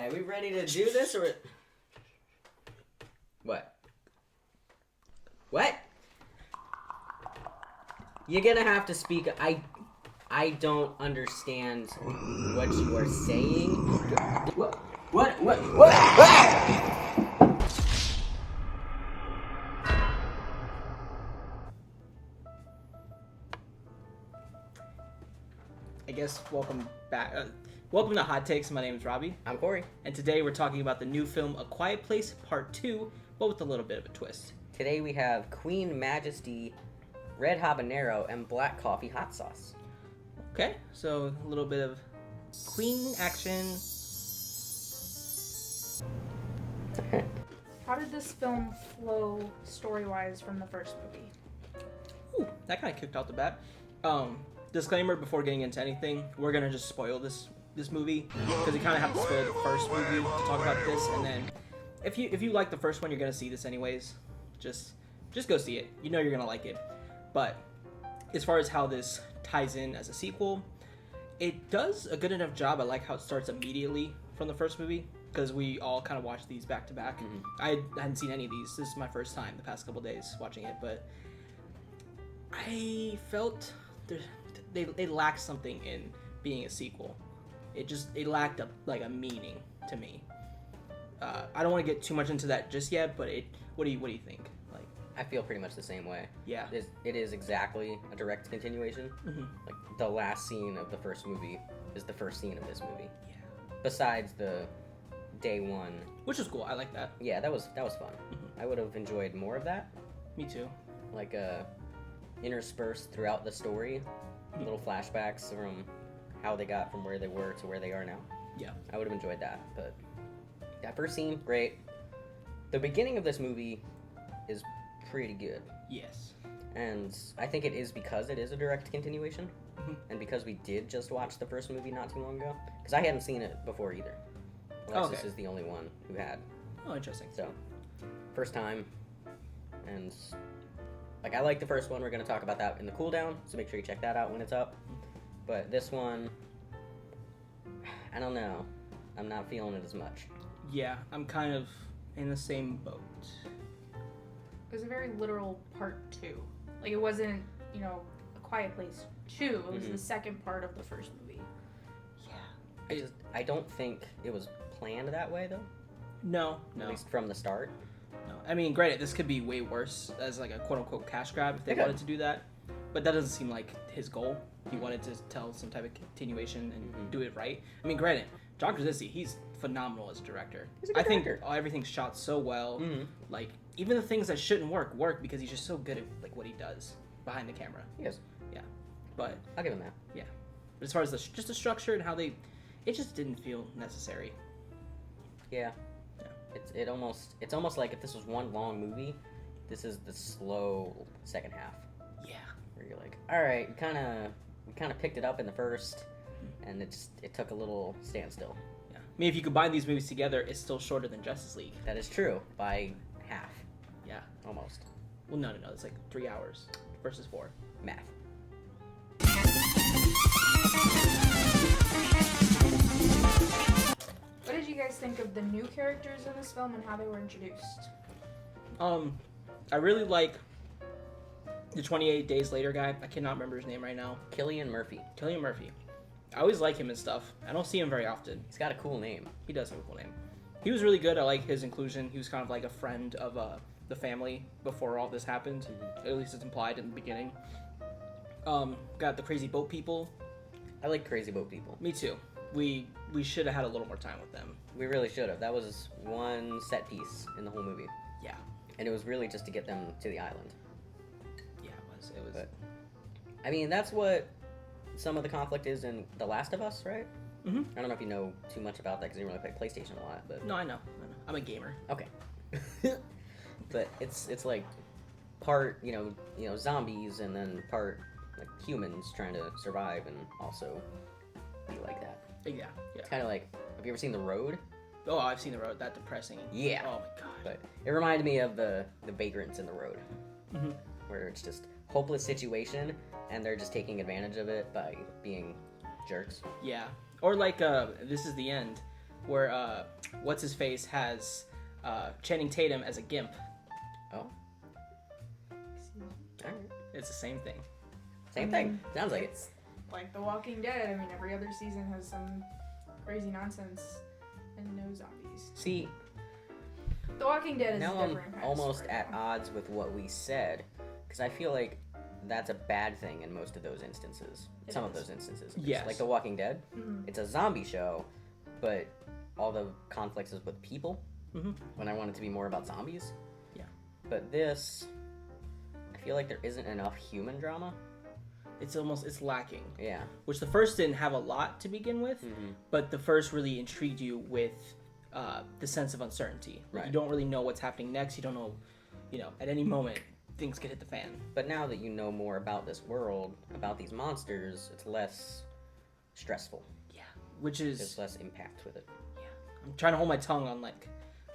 Alright, we ready to do this or... What? What? You're gonna have to speak. I don't understand what you are saying. What? I guess welcome back. Welcome to Hot Takes. My name is Robby. I'm Corey. And today we're talking about the new film A Quiet Place Part 2, but with a little bit of a twist. Today we have Queen Majesty, Red Habanero, and Black Coffee Hot Sauce. Okay, so a little bit of Queen action. How did this film flow story-wise from the first movie? Ooh, that kind of kicked out the bat. Disclaimer before getting into anything, we're gonna just spoil this movie because you kind of have to spoil the first movie to talk about this, and then if you like the first one, you're gonna see this anyways. Just go see it. You know you're gonna like it. But as far as how this ties in as a sequel, it does a good enough job. I like how it starts immediately from the first movie because we all kind of watched these back to back. I hadn't seen any of these. This is my first time the past couple days watching it, but I felt they lacked something in being a sequel. It lacked a meaning to me. I don't want to get too much into that just yet, but what do you think? Like, I feel pretty much the same way. Yeah, it is exactly a direct continuation. Mm-hmm. Like the last scene of the first movie is the first scene of this movie. Yeah. Besides the day one, which is cool. I like that. Yeah, that was fun. Mm-hmm. I would have enjoyed more of that. Me too. Like interspersed throughout the story, little flashbacks from how they got from where they were to where they are now. Yeah, I would have enjoyed that. But that first scene, great. The beginning of this movie is pretty good. Yes. And I think it is because it is a direct continuation, and because we did just watch the first movie not too long ago. Because I hadn't seen it before either. Alexis is the only one who had. Oh, interesting. So, first time, and like I like the first one. We're gonna talk about that in the cooldown, so make sure you check that out when it's up. But this one, I don't know. I'm not feeling it as much. Yeah, I'm kind of in the same boat. It was a very literal part 2. Like, it wasn't, A Quiet Place 2. It was the second part of the first movie. Yeah. I don't think it was planned that way, though. No. At least from the start. No. I mean, granted, this could be way worse as like a quote-unquote cash grab if they wanted to do that. But that doesn't seem like his goal. He wanted to tell some type of continuation and do it right. I mean, granted, John Krasinski, he's phenomenal as a director. He's a good director. Think everything's shot so well. Like, even the things that shouldn't work because he's just so good at like what he does behind the camera. Yes. Yeah. But I'll give him that. Yeah. But as far as just the structure and how it just didn't feel necessary. Yeah. It's almost like if this was one long movie, this is the slow second half. Yeah. Where you're like, all right, we kind of picked it up in the first, and it took a little standstill. Yeah. I mean, if you combine these movies together, it's still shorter than Justice League. That is true by half. Yeah. Almost. Well, no, it's like 3 hours versus 4. Math. What did you guys think of the new characters in this film and how they were introduced? I really like the 28 Days Later guy. I cannot remember his name right now. Cillian Murphy. I always like him and stuff. I don't see him very often. He's got a cool name. He does have a cool name. He was really good. I like his inclusion. He was kind of like a friend of the family before all this happened. At least it's implied in the beginning. Got the Crazy Boat People. I like Crazy Boat People. Me too. We should have had a little more time with them. We really should have. That was one set piece in the whole movie. Yeah. And it was really just to get them to the island. Yeah, it was. But, I mean, that's what some of the conflict is in The Last of Us, right? Mm-hmm. I don't know if you know too much about that because you didn't really play PlayStation a lot, but... No, I know. I'm a gamer. Okay. But it's like part, zombies and then part like humans trying to survive and also be like that. Yeah. It's kind of like, have you ever seen The Road? Oh, I've seen The Road. That depressing. Yeah. Oh my god. But it reminded me of the vagrants in The Road, Mm-hmm. where it's just hopeless situation and they're just taking advantage of it by being jerks. Yeah. Or like This Is the End. where what's his face has Channing Tatum as a gimp. Oh. Alright. It's the same thing. Same thing. Sounds like it. It's like The Walking Dead. I mean, every other season has some crazy nonsense and no zombies. See, The Walking Dead is now a I'm different kind of almost story, at though. odds with what we said, because I feel like that's a bad thing in most of those instances. It Some of is. those instances. Yes. Like The Walking Dead, Mhm. it's a zombie show, but all the conflicts is with people. Mhm. When I want it to be more about zombies. Yeah. But this, I feel like there isn't enough human drama. It's lacking. Yeah. Which the first didn't have a lot to begin with, Mm-hmm. but the first really intrigued you with the sense of uncertainty. Like, Right. You don't really know what's happening next. You don't know, at any moment things could hit the fan. But now that you know more about this world, about these monsters, it's less stressful. Yeah. Which There's is, less impact with it. I'm trying to hold my tongue on like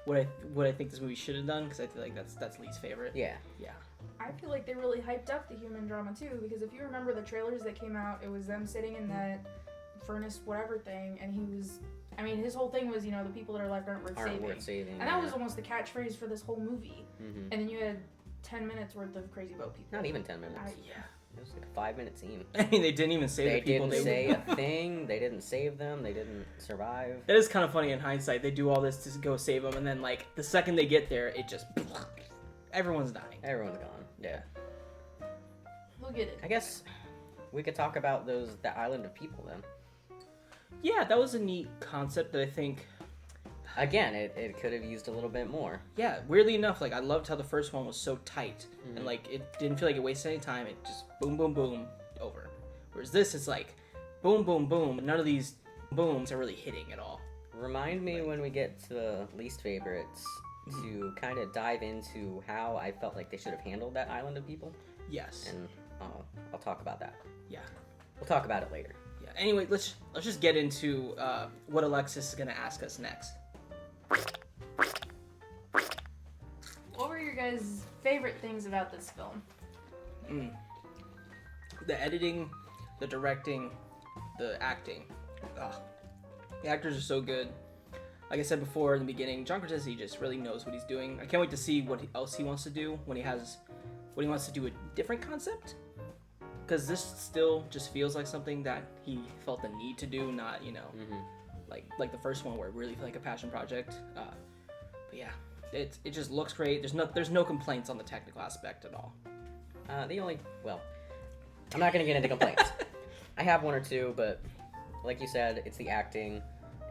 what I think this movie should have done, because I feel like that's Lee's favorite. Yeah. Yeah. I feel like they really hyped up the human drama too, because if you remember the trailers that came out, it was them sitting in that furnace whatever thing, and his whole thing was, the people that are left aren't worth saving. And that was almost the catchphrase for this whole movie. Mm-hmm. And then you had 10 minutes worth of crazy boat people. Not even 10 minutes. Yeah. It was like a 5-minute scene. I mean, they didn't even say They the people didn't they say a thing. They didn't save them. They didn't survive. That is kind of funny in hindsight. They do all this to go save them, and then like the second they get there, it just everyone's dying. Everyone's gone. Yeah. We'll get it. I guess we could talk about that island of people then. Yeah, that was a neat concept that I think. Again, it could have used a little bit more. Yeah, weirdly enough, like I loved how the first one was so tight, Mhm. and like it didn't feel like it wasted any time. It just boom, boom, boom, over. Whereas this is like boom, boom, boom. None of these booms are really hitting at all. Remind me when we get to the least favorites to kind of dive into how I felt like they should have handled that island of people, Yes. and I'll talk about that. Yeah. We'll talk about it later. Yeah. Anyway, let's just get into what Alexis is gonna ask us next. What were your guys' favorite things about this film? The editing, the directing, the acting. Ugh. The actors are so good. Like I said before in the beginning, John Krasinski just really knows what he's doing. I can't wait to see what else he wants to do when he wants to do a different concept. Because this still just feels like something that he felt the need to do, not Mm-hmm. like the first one where it really felt like a passion project. But yeah, it just looks great. There's no complaints on the technical aspect at all. I'm not gonna get into complaints. I have one or two, but like you said, it's the acting,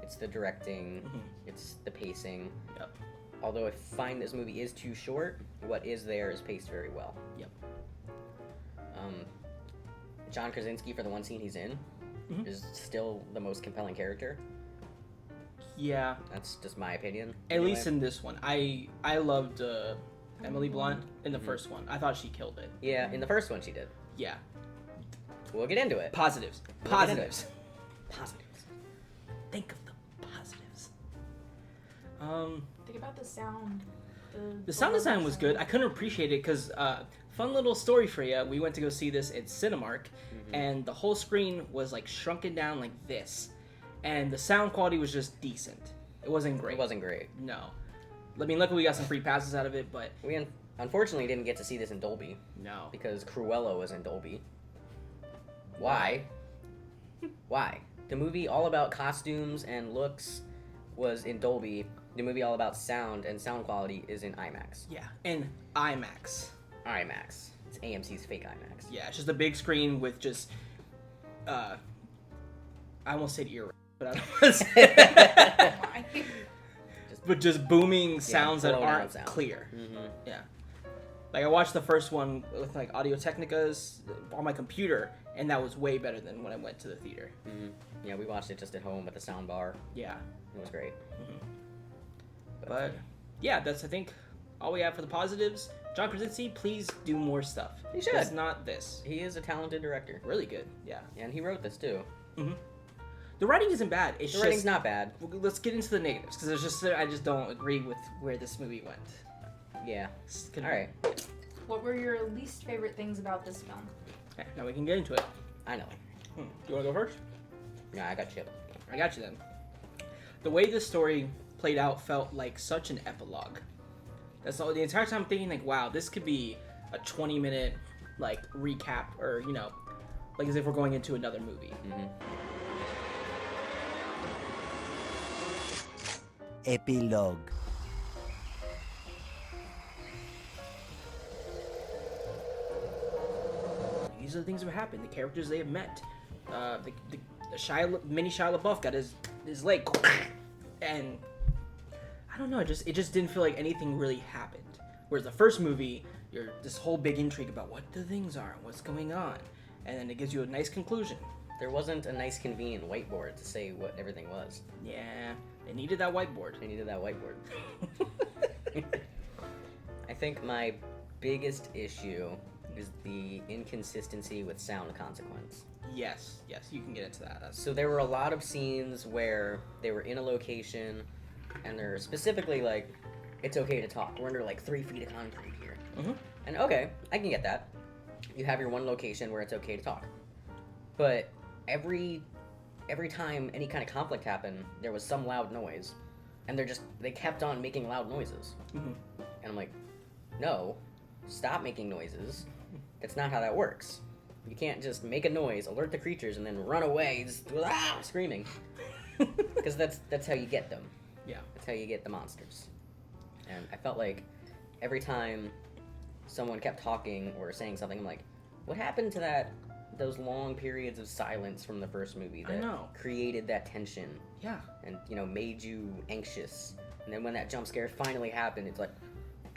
it's the directing, it's the pacing. Yep. Although I find this movie is too short, what is there is paced very well. Yep. John Krasinski, for the one scene he's in, Mhm. is still the most compelling character. Yeah. That's just my opinion. At least in this one, I loved Emily Blunt in the first one. I thought she killed it. Yeah, in the first one she did. Yeah. We'll get into it. Positives. We'll get into it. Positives. Positives. Think of the positives. Think about the sound. The sound design was good. I couldn't appreciate it because, fun little story for you. We went to go see this at Cinemark, and the whole screen was like shrunken down like this, and the sound quality was just decent. It wasn't great. It wasn't great. No. I mean, luckily we got some free passes out of it, but We unfortunately didn't get to see this in Dolby no. because Cruella was in Dolby. Why? Why? The movie all about costumes and looks was in Dolby. The movie all about sound and sound quality is in IMAX. Yeah, and IMAX. IMAX. It's AMC's fake IMAX. Yeah, it's just a big screen with just, I almost said ear, but I don't want to say but just booming sounds that blown out aren't sound. clear. Mm-hmm. Yeah. Like, I watched the first one with, like, Audio Technicas on my computer, and that was way better than when I went to the theater. Mm-hmm. Yeah, we watched it just at home with the sound bar. Yeah. It was great. But, yeah, that's, I think, all we have for the positives. John Krasinski, please do more stuff. He should. It's not this. He is a talented director. Really good, yeah. And he wrote this too. The writing isn't bad. It's The just, writing's not bad. let's get into the negatives, because I just don't agree with where this movie went. Yeah. It's All right. What were your least favorite things about this film? Okay, now we can get into it. I know. You want to go first? Yeah, I got Chip. I got you then. the way this story played out felt like such an epilogue. That's all. The entire time I'm thinking like, wow, this could be a 20-minute like recap, or like as if we're going into another movie. Epilogue. These are the things that happened. The characters they have met. The mini Shia LaBeouf got his leg, and I don't know. It just didn't feel like anything really happened. Whereas the first movie, you're this whole big intrigue about what the things are and what's going on, and then it gives you a nice conclusion. There wasn't a nice convenient whiteboard to say what everything was. Yeah, they needed that whiteboard. I think my biggest issue is the inconsistency with sound consequence. Yes, you can get into that. So there were a lot of scenes where they were in a location, and they're specifically like, it's okay to talk. We're under like 3 feet of concrete here. And okay, I can get that. You have your one location where it's okay to talk. But every time any kind of conflict happened, there was some loud noise, and they kept on making loud noises. And I'm like, no, stop making noises. That's not how that works. You can't just make a noise, alert the creatures, and then run away screaming. Because that's how you get them. Yeah. That's how you get the monsters. And I felt like every time someone kept talking or saying something, I'm like, what happened to those long periods of silence from the first movie that created that tension? Yeah. And, made you anxious. And then when that jump scare finally happened, it's like,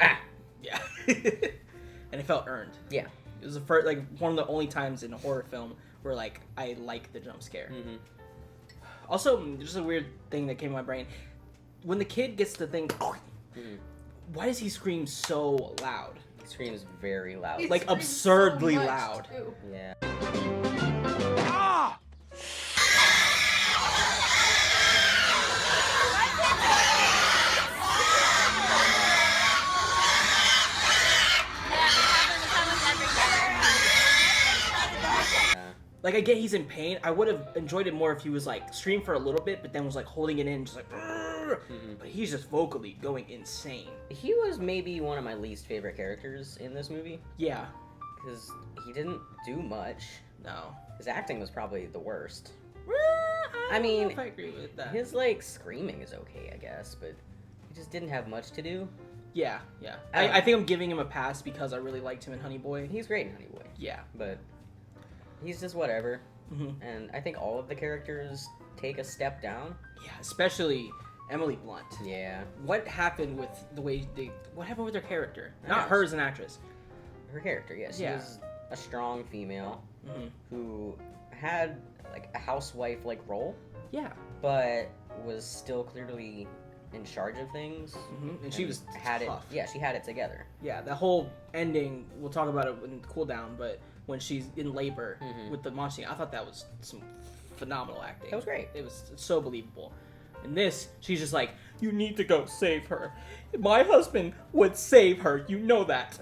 ah! Yeah. And it felt earned. Yeah. It was the first, like, one of the only times in a horror film where, like, I like the jump scare. Also, just a weird thing that came to my brain. When the kid gets the thing, why does he scream so loud? He screams very loud. He like, screams absurdly so much, loud. too. Yeah. Like, I get he's in pain. I would have enjoyed it more if he was, like, screamed for a little bit, but then was, like, holding it in, just like, but he's just vocally going insane. He was maybe one of my least favorite characters in this movie. Yeah. Because he didn't do much. No. His acting was probably the worst. I mean, know if I agree with that. His, like, screaming is okay, I guess, but he just didn't have much to do. Yeah. I think I'm giving him a pass because I really liked him in Honey Boy. He's great in Honey Boy. Yeah. But he's just whatever. And I think all of the characters take a step down. Yeah, especially Emily Blunt. Yeah. What happened with the way what happened with her character? Not her as an actress. Her character, yes. Yeah. She was a strong female who had, like, a housewife-like role. Yeah. But was still clearly in charge of things. And she was tough. She had it together. Yeah, that whole ending, we'll talk about it in Cool Down, but when she's in labor with the monster, I thought that was some phenomenal acting. That was great. It was so believable. In this, she's just like, you need to go save her. My husband would save her. You know that.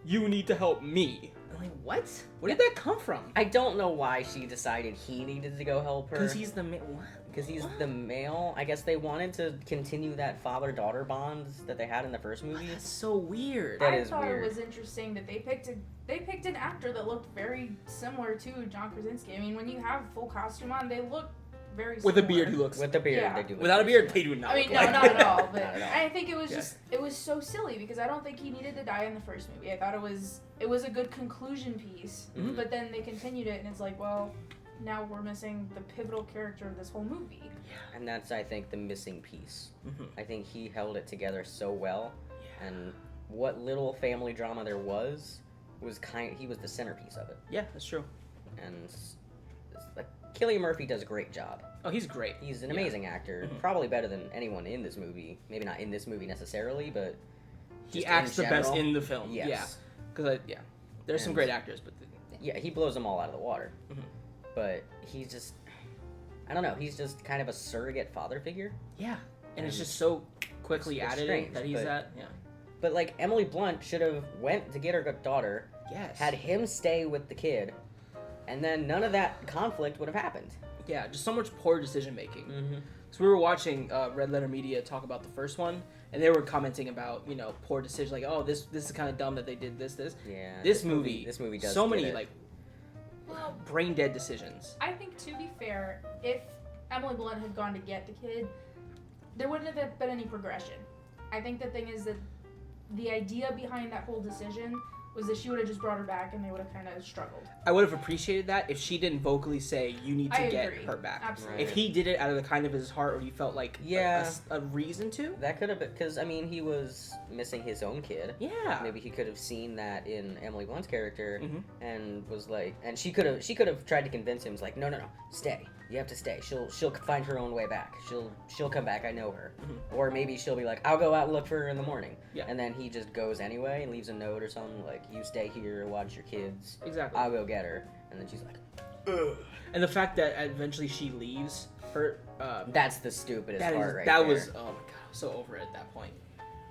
You need to help me. I'm like, what? Where did that come from? I don't know why she decided he needed to go help her. Because he's the male. Because he's the male. I guess they wanted to continue that father-daughter bond that they had in the first movie. That's so weird. I thought it was interesting that they picked an actor that looked very similar to John Krasinski. I mean, when you have full costume on, they look very similar. With a beard, he looks. With the beard, yeah. they do. Without a beard, they do not. I mean, look no, like not at all. But Not at all. I think it was it was so silly because I don't think he needed to die in the first movie. I thought it was a good conclusion piece, but then they continued it, and it's like, well, now we're missing the pivotal character of this whole movie. And that's, I think, the missing piece. I think he held it together so well, and what little family drama there was he was the centerpiece of it. Yeah, that's true. And Cillian Murphy does a great job. Oh, he's great. He's an amazing actor, probably better than anyone in this movie. Maybe not in this movie necessarily, but he acts the best in the film. Yes. Yeah, because there's some great actors, but he blows them all out of the water. But he's just, I don't know, he's just kind of a surrogate father figure. Yeah, and it's just so quickly added strange, that he's that. Yeah. But like Emily Blunt should have went to get her daughter. Yes. Had him stay with the kid, and then none of that conflict would have happened. Yeah, just so much poor decision making. So we were watching Red Letter Media talk about the first one, and they were commenting about poor decisions, like, oh, this is kind of dumb that they did this. Yeah. This movie does so get many it. like brain dead decisions. I think, to be fair, if Emily Blunt had gone to get the kid, there wouldn't have been any progression. I think the thing is that the idea behind that whole decision was that she would have just brought her back and they would have kind of struggled. I would have appreciated that if she didn't vocally say, you need to I get agree. her back. Absolutely. If he did it out of the kind of his heart, or he felt like a reason to. That could have been, because, I mean, he was missing his own kid. Yeah. Maybe he could have seen that in Emily Blunt's character Mm-hmm. and was like, and she could have tried to convince him, like, no, stay. You have to stay. She'll find her own way back. She'll come back. I know her. Mm-hmm. Or maybe she'll be like, I'll go out and look for her in the morning. Yeah. And then he just goes anyway and leaves a note or something like, you stay here, watch your kids. Exactly. I'll go get her. And then she's like, ugh. And the fact that eventually she leaves her. That's the stupidest part right that there. was, oh my god, I was so over it at that point.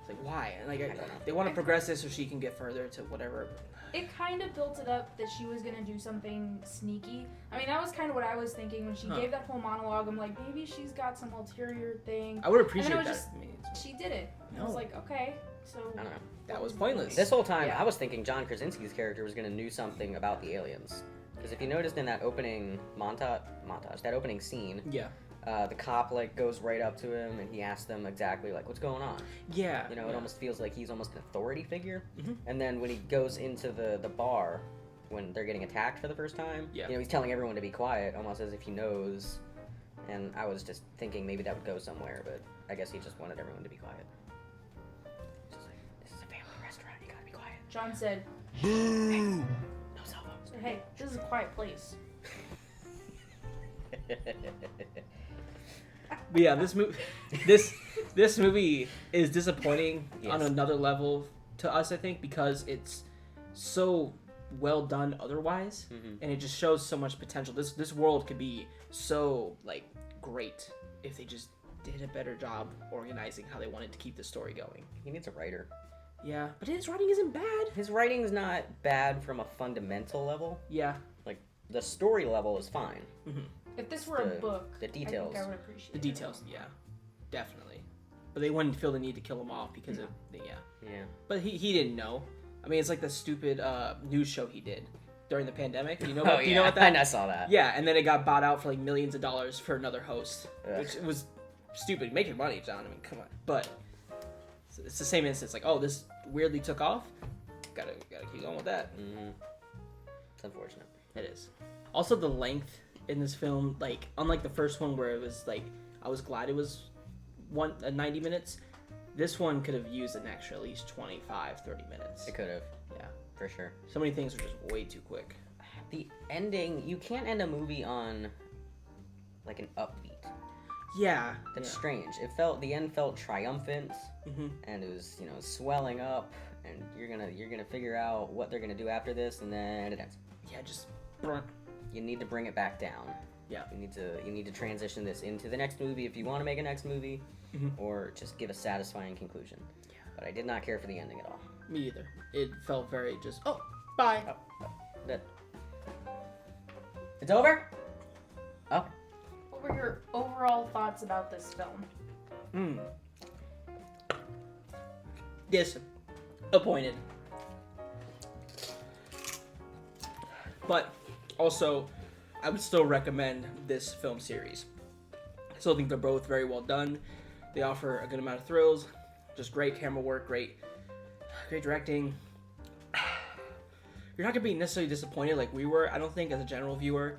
It's like, why? And like, I don't know. they want to progress this so she can get further to whatever. It kind of built it up that she was going to do something sneaky. I mean, that was kind of what I was thinking when she gave that whole monologue. I'm like, maybe she's got some ulterior thing. I would appreciate And then it that. was I mean, She did it. No. I was like, okay, so... I don't know. that was pointless. This whole time, Yeah. I was thinking John Krasinski's character was going to know something about the aliens. Because if you noticed in that opening that opening scene, Yeah. the cop, like, goes right up to him and he asks them exactly, like, what's going on? Yeah. You know, it almost feels like he's almost an authority figure. Mhm. And then when he goes into the bar, when they're getting attacked for the first time, Yeah. he's telling everyone to be quiet, almost as if he knows. And I was just thinking maybe that would go somewhere, but I guess he just wanted everyone to be quiet. Just like, this is a family restaurant, you gotta be quiet. John said, Boo! No cell phones. hey, this is a quiet place. But yeah, this movie is disappointing on Yes. another level to us, I think, because it's so well done otherwise, and it just shows so much potential. This world could be so like great if they just did a better job organizing how they wanted to keep the story going. He needs a writer. Yeah, but his writing isn't bad. His writing's not bad from a fundamental level. Yeah, Like, the story level is fine. If this were a The- book, the details. I think I would appreciate the it. details, yeah, definitely. But they wouldn't feel the need to kill him off because of Yeah. But he didn't know. I mean, it's like the stupid news show he did during the pandemic. Do you know Oh, do you know what that? I saw that. Yeah, and then it got bought out for like millions of dollars for another host, Ugh. which was stupid. Make your money, John. I mean, come on. But it's the same instance. Like, oh, this weirdly took off. Gotta keep going with that. Mm-hmm. It's unfortunate. It is. Also, the length in this film, like unlike the first one where it was like I was glad it was 90 minutes. This one could have used an extra at least 25, 30 minutes. It could have, Yeah. for sure. So many things were just way too quick. The ending, you can't end a movie on, like, an upbeat. Yeah. That's strange. The end felt triumphant, Mm-hmm. and it was, swelling up, and you're gonna figure out what they're gonna do after this, and then it ends. Yeah, just. You need to bring it back down. Yeah. You need to transition this into the next movie if you want to make a next movie, or just give a satisfying conclusion. Yeah. But I did not care for the ending at all. Me either. It felt very just. Oh, bye. It's over? Oh. What were your overall thoughts about this film? Disappointed. But also, I would still recommend this film series. I still think they're both very well done. They offer a good amount of thrills, just great camera work, great directing. You're not gonna be necessarily disappointed like we were, I don't think, as a general viewer.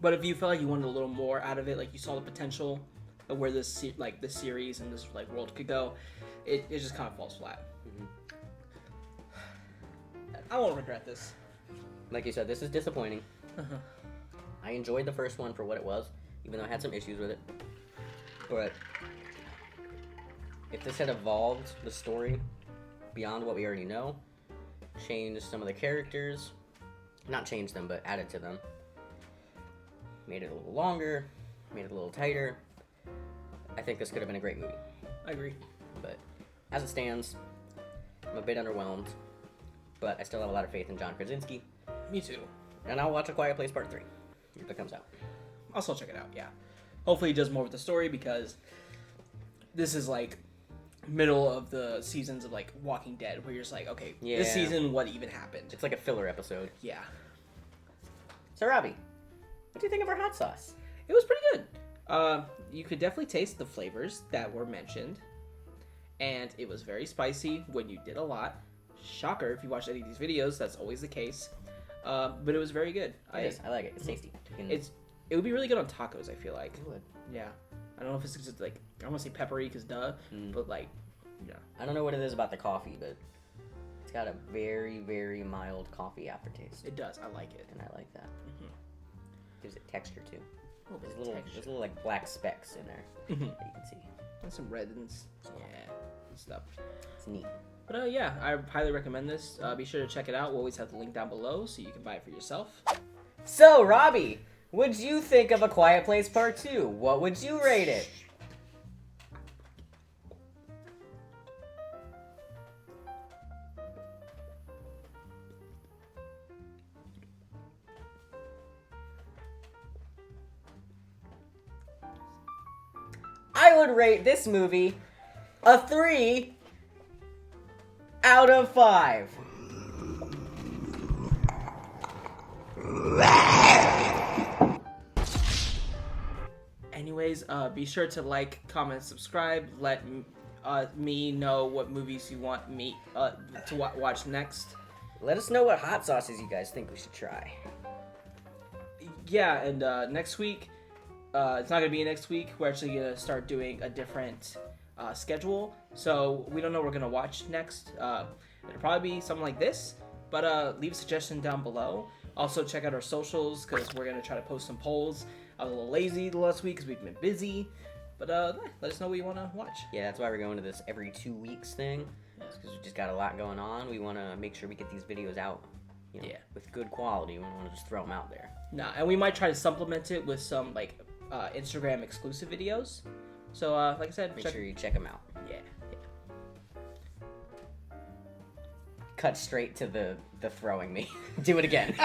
But if you felt like you wanted a little more out of it, like you saw the potential of where this series and this like world could go, it just kind of falls flat. I won't regret this. Like you said, this is disappointing. I enjoyed the first one for what it was, even though I had some issues with it. But if this had evolved the story beyond what we already know, changed some of the characters, not changed them, but added to them, made it a little longer, made it a little tighter, I think this could have been a great movie. I agree. But as it stands, I'm a bit underwhelmed, but I still have a lot of faith in John Krasinski. Me too. And I'll watch A Quiet Place Part 3 if it comes out. I'll still check it out, yeah. Hopefully he does more with the story, because this is like middle of the seasons of like Walking Dead, where you're just like, okay, this season, what even happened? It's like a filler episode. Yeah. So Robby, what do you think of our hot sauce? It was pretty good. You could definitely taste the flavors that were mentioned, and it was very spicy when you did a lot. Shocker, if you watch any of these videos, that's always the case. But it was very good. I like it. It's tasty. It would be really good on tacos, I feel like. It would. Yeah. I don't know if it's just like, I don't want to say peppery, because but like, yeah. I don't know what it is about the coffee, but it's got a very, very mild coffee aftertaste. It does. I like it. And I like that. Mm-hmm. Gives it texture, too. There's little like black specks in there that you can see. And some red and stuff. It's neat. But yeah, I highly recommend this. Be sure to check it out. We'll always have the link down below so you can buy it for yourself. So, Robby, what'd you think of A Quiet Place Part 2? What would you rate it? I would rate this movie a 3 out of 5. Anyways, be sure to like, comment, subscribe. Let me know what movies you want me to watch next. Let us know what hot sauces you guys think we should try. Yeah, and next week, it's not going to be next week. We're actually going to start doing a different schedule. So we don't know what we're going to watch next. It'll probably be something like this. But leave a suggestion down below. Also, check out our socials, because we're going to try to post some polls. I was a little lazy the last week because we've been busy. But let us know what you want to watch. Yeah, that's why we're going to this every 2 weeks thing. Because we just got a lot going on. We want to make sure we get these videos out with good quality. We don't want to just throw them out there. Nah, and we might try to supplement it with some like Instagram exclusive videos. So like I said, make sure you check them out. Yeah. Cut straight to the throwing me. Do it again.